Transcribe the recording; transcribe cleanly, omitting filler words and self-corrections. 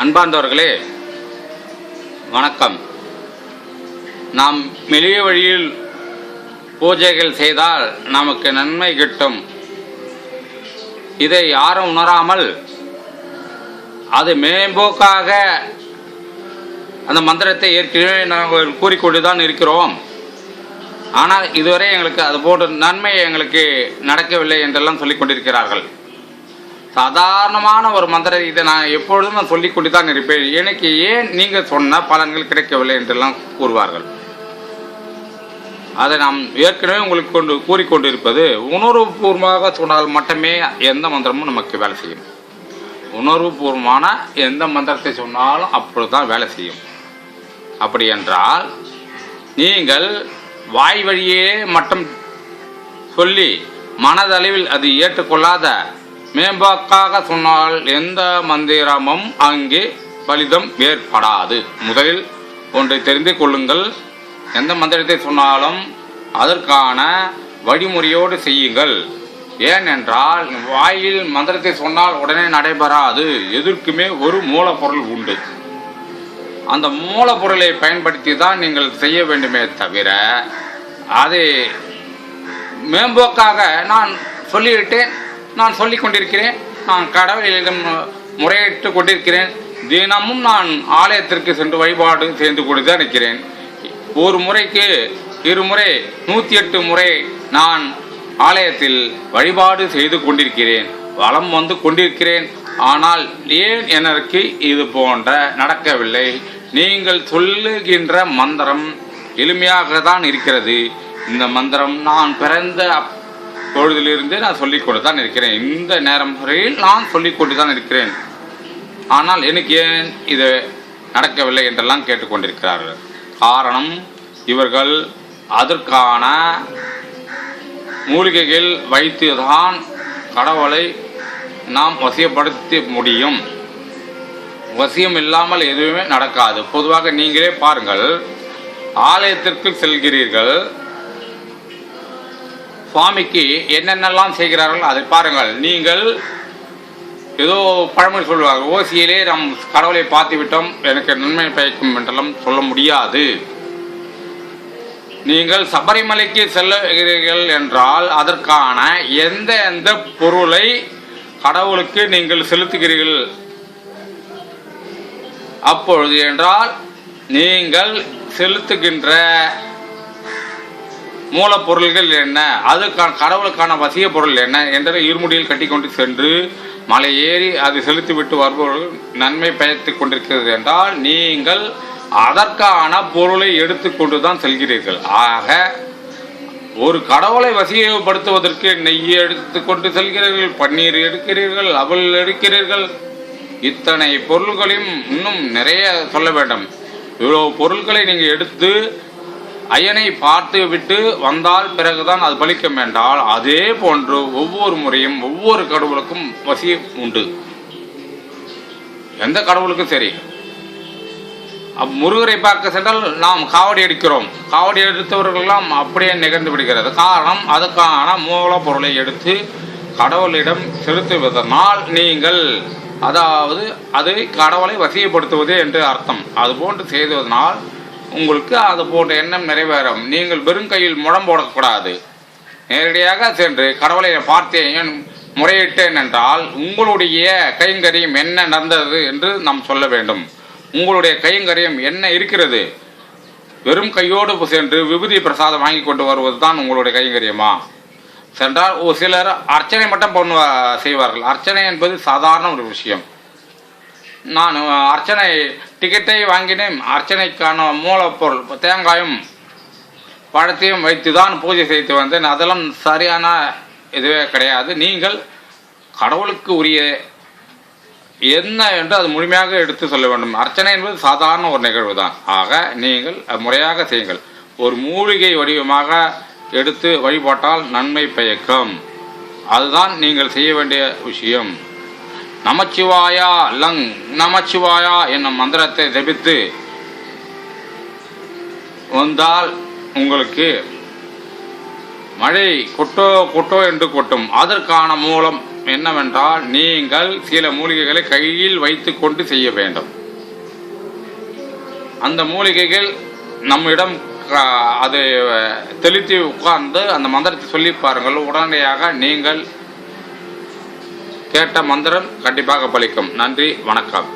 அன்பார்ந்தவர்களே வணக்கம். நாம் எளிய வழியில் பூஜைகள் செய்தால் நமக்கு நன்மை கிட்டும். இதை யாரும் உணராமல் அது மேம்போக்காக அந்த மந்திரத்தை ஏற்கனவே நாங்கள் கூறிக்கொண்டுதான் இருக்கிறோம். ஆனால் இதுவரை எங்களுக்கு அது போன்ற நன்மை எங்களுக்கு நடக்கவில்லை என்றெல்லாம் சொல்லிக் கொண்டிருக்கிறார்கள். சாதாரணமான ஒரு மந்திரம் இதை நான் எப்பொழுதும் நான் சொல்லிக் கொண்டு தான் இருப்பேன். எனக்கு ஏன் நீங்கள் சொன்ன பலன்கள் கிடைக்கவில்லை என்றெல்லாம் கூறுவார்கள். அதை நாம் ஏற்கனவே உங்களுக்கு கூறிக்கொண்டிருப்பது உணர்வுபூர்வமாக சொன்னால் மட்டுமே எந்த மந்திரமும் நமக்கு வேலை செய்யும். உணர்வுபூர்வமான எந்த மந்திரத்தை சொன்னாலும் அப்பொழுதுதான் வேலை செய்யும். அப்படி என்றால் நீங்கள் வாய் வழியே மட்டும் சொல்லி மனதளவில் அது ஏற்றுக்கொள்ளாத மேம்பாக்காக சொன்னால் எந்த மந்திரமும் அங்கே பலிதம் ஏற்படாது. முதலில் ஒன்றை தெரிந்து கொள்ளுங்கள். எந்த மந்திரத்தை சொன்னாலும் அதற்கான வழிமுறையோடு செய்யுங்கள். ஏனென்றால் வாயில் மந்திரத்தை சொன்னால் உடனே நடைபெறாது. எதற்குமே ஒரு மூலப்பொருள் உண்டு. அந்த மூலப்பொருளை பயன்படுத்தி தான் நீங்கள் செய்ய வேண்டுமே தவிர அதை மேம்போக்காக நான் சொல்லிவிட்டேன், நான் சொல்லிக் கொண்டிருக்கிறேன், நான் கடவுளிடம் முறையிட்டு கொண்டிருக்கிறேன், தினமும் நான் ஆலயத்திற்கு சென்று வழிபாடு செய்து கொண்டுதான் இருக்கிறேன். ஒரு முறைக்கு 2 முறை 108 முறை நான் ஆலயத்தில் வழிபாடு செய்து கொண்டிருக்கிறேன், வலம் வந்து கொண்டிருக்கிறேன். ஆனால் ஏன் எனக்கு இது போன்ற நடக்கவில்லை? நீங்கள் சொல்லுகின்ற மந்திரம் எளிமையாக தான் இருக்கிறது. இந்த மந்திரம் நான் பிறந்த பொழுதிலிருந்து நான் சொல்லிக்கொண்டு தான் இருக்கிறேன். இந்த நேரம் வரையில் நான் சொல்லிக்கொண்டு தான் இருக்கிறேன். ஆனால் எனக்கு ஏன் இது நடக்கவில்லை என்றெல்லாம் கேட்டுக்கொண்டிருக்கிறார்கள். காரணம், இவர்கள் அதற்கான மூலிகைகள் வைத்துதான் கடவுளை நாம் வசியப்படுத்த முடியும். வசியம் இல்லாமல் எதுவுமே நடக்காது. பொதுவாக நீங்களே பாருங்கள், ஆலயத்திற்கு செல்கிறீர்கள், சுவாமிக்கு என்னென்னலாம் செய்கிறார்கள் அதை பாருங்கள். நீங்கள் ஏதோ பழமொழி சொல்வார்கள், ஓசியிலே நம் கடவுளை பார்த்து விட்டோம், எனக்கு நன்மை பயக்கும் என்றெல்லாம் சொல்ல முடியாது. நீங்கள் சபரிமலைக்கு செல்லுகிறீர்கள் என்றால் அதற்கான எந்த பொருளை கடவுளுக்கு நீங்கள் செலுத்துகிறீர்கள் அப்பொழுது என்றால் நீங்கள் செலுத்துகின்ற மூலப்பொருள்கள் என்ன, அதுக்கான கடவுளுக்கான வசிய பொருள் என்ன என்ற இருமுடியில் கட்டிக்கொண்டு சென்று மலை ஏறி அதை செலுத்திவிட்டு வருபவர்கள் நன்மை பயத்துக் கொண்டிருக்கிறது என்றால் நீங்கள் அதற்கான பொருளை எடுத்துக்கொண்டு தான் செல்கிறீர்கள். ஆக ஒரு கடவுளை வசியப்படுத்துவதற்கு நெய் எடுத்துக்கொண்டு செல்கிறீர்கள், பன்னீர் எடுக்கிறீர்கள், அவல் எடுக்கிறீர்கள், இத்தனை பொருள்களையும் இன்னும் நிறைய சொல்ல வேண்டும். இவ்வளவு பொருட்களை நீங்கள் எடுத்து ஐயனை பார்த்து விட்டு வந்தால் பிறகுதான் அது பலிக்கும் என்றால் அதே போன்று ஒவ்வொரு முறையும் ஒவ்வொரு கடவுளுக்கும் வசியம் உண்டு. எந்த கடவுளுக்கும் சரி. முருகரை பார்க்க சென்றால் நாம் காவடி எடுக்கிறோம், காவடி எடுத்தவர்களெல்லாம் அப்படியே நிகழ்ந்து விடுகிறது. காரணம், அதுக்கான மூலப்பொருளை எடுத்து கடவுளிடம் செலுத்துவதனால் நீங்கள் அதாவது அது கடவுளை வசியப்படுத்துவது என்று அர்த்தம். அது போன்று செய்வதனால் உங்களுக்கு அது போன்ற எண்ணம் நிறைவேறும். நீங்கள் வெறும் கையில் முழம் போடக்கூடாது. நேரடியாக சென்று கடவுளை பார்த்தேன், முறையிட்டேன் என்றால் உங்களுடைய கைங்கரியம் என்ன நடந்தது என்று நாம் சொல்ல வேண்டும். உங்களுடைய கைங்கரியம் என்ன இருக்கிறது? வெறும் கையோடு சென்று விபூதி பிரசாதம் வாங்கி கொண்டு வருவது தான் உங்களுடைய கைங்கரியமா? சென்றால் ஒரு சிலர் அர்ச்சனை மட்டும் செய்வார்கள். அர்ச்சனை என்பது சாதாரண ஒரு விஷயம். நான் அர்ச்சனை டிக்கெட்டை வாங்கினேன், அர்ச்சனைக்கான மூலப்பொருள் தேங்காயும் பழத்தையும் வைத்து தான் பூஜை செய்து வந்தேன், அதெல்லாம் சரியான இதுவே கிடையாது. நீங்கள் கடவுளுக்கு உரிய என்ன என்று அது முழுமையாக எடுத்து சொல்ல வேண்டும். அர்ச்சனை என்பது சாதாரண ஒரு நிகழ்வு தான். ஆக நீங்கள் முறையாக செய்யுங்கள். ஒரு மூலிகை வடிவமாக எடுத்து வழிபாட்டால் நன்மை பயக்கும். அதுதான் நீங்கள் செய்ய வேண்டிய விஷயம். நமச்சிவாயா லங் நமச்சிவாயா என்னும் மந்திரத்தை ஜபித்து வந்தால் உங்களுக்கு மழை கொட்டோ கொட்டோ என்று கொட்டும். அதற்கான மூலம் என்னவென்றால் நீங்கள் சில மூலிகைகளை கையில் வைத்து கொண்டு செய்ய வேண்டும். அந்த மூலிகைகள் நம்மிடம் அது தெளித்து உட்கார்ந்து அந்த மந்திரத்தை சொல்லி பாருங்கள். உடனடியாக நீங்கள் கேட்ட மந்திரம் கண்டிப்பாக பலிக்கும். நன்றி, வணக்கம்.